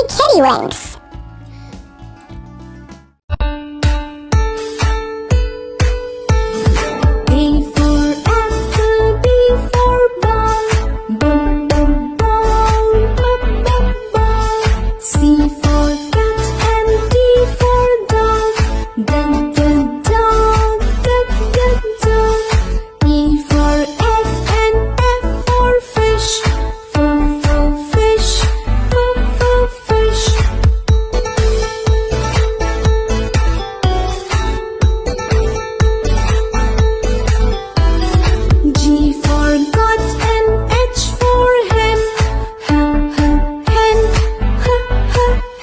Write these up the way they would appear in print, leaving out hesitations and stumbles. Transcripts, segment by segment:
Kiddiewinks. A for apple, B for ball, ball, ball, ball, ball, ball, ball. C for cat and D for dog, dog, dog, dog, dog, dog, dog. E for egg and F for fish, fish, fish. G for got and H for hen, hen,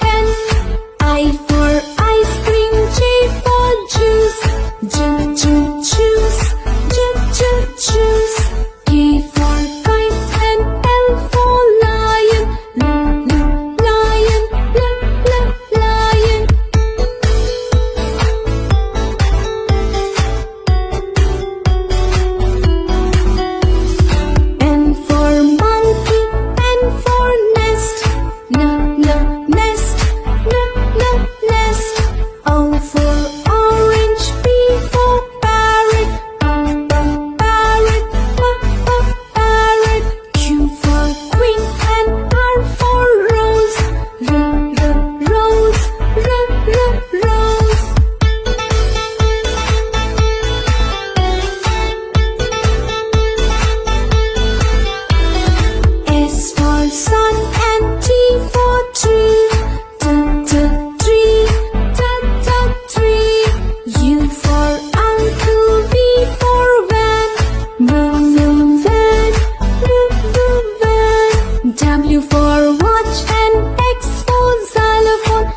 hen. I for ice cream, J for juice, juice. K for kite and L for lion, lion. N for monkey, N for nest, nest. O for orange, P for parrot, parrot. Q for queen and R for rose, rose. S for sun and T for tree, tree. U for uncle, V for van, van. W for watch and X for xylophone,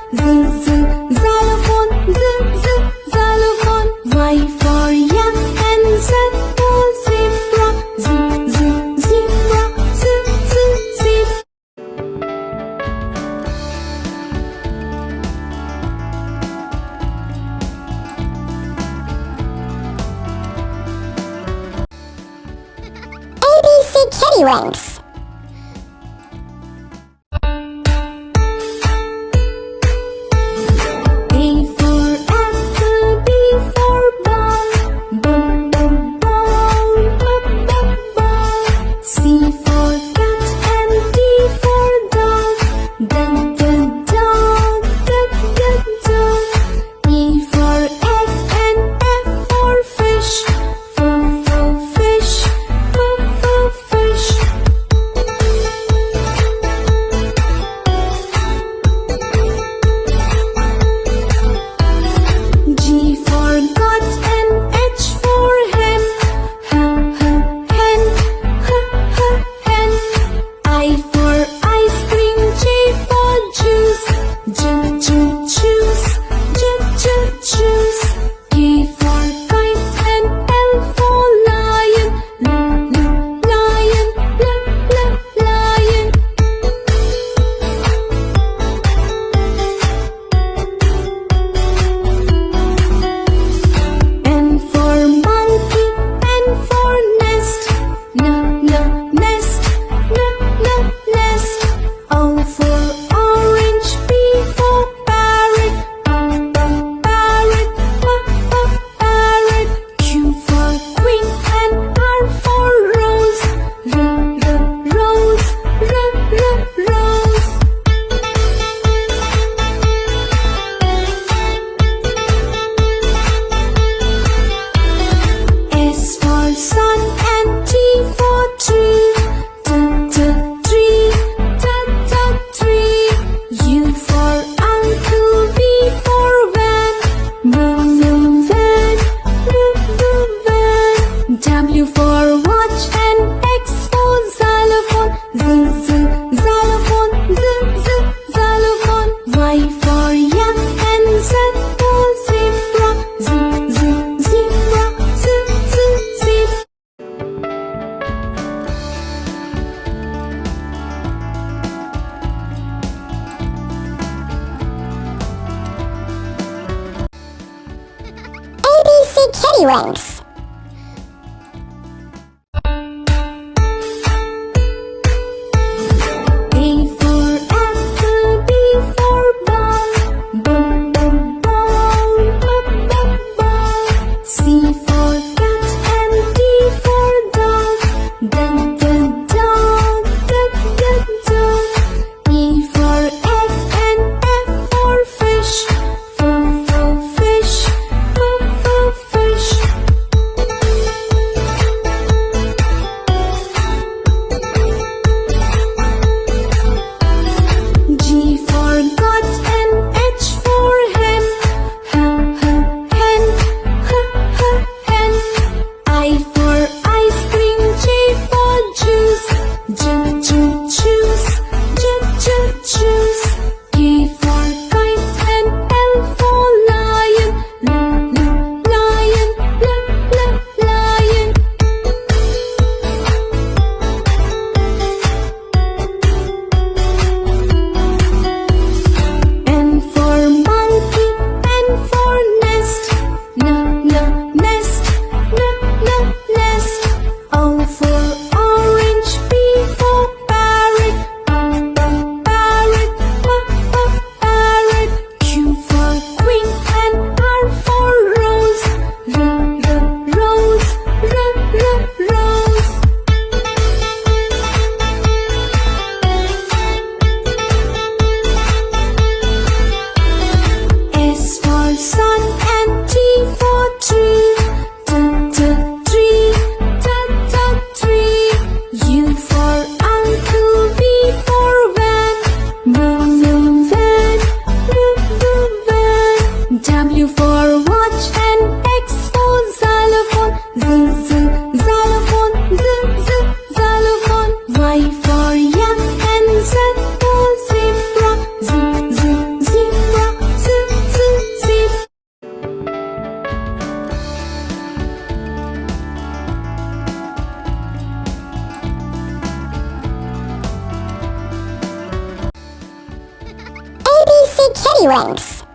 xylophone. Y for yak and Z for zebra, zebra. ABC Kiddiewinks. A for apple, B for ball, ball, ball, ball. C for cat and D for dog, dog, dog. E for egg and F for fish, fish. G for got and H for hen, hen. I for ice cream, J for juice, juice. K for kite and L for lion, lion. N for monkey, N for nest, nest. O for orange, P for parrot, parrot. Q for queen and R for rose, rose. S for sun and T for tree, tree. U for uncle, V for van, van. W for watch and X for xylophone, xylophone. Y for yak and Z for zebra, zebra. ABC Kiddiewinks. A for apple, B Kiddiewinks.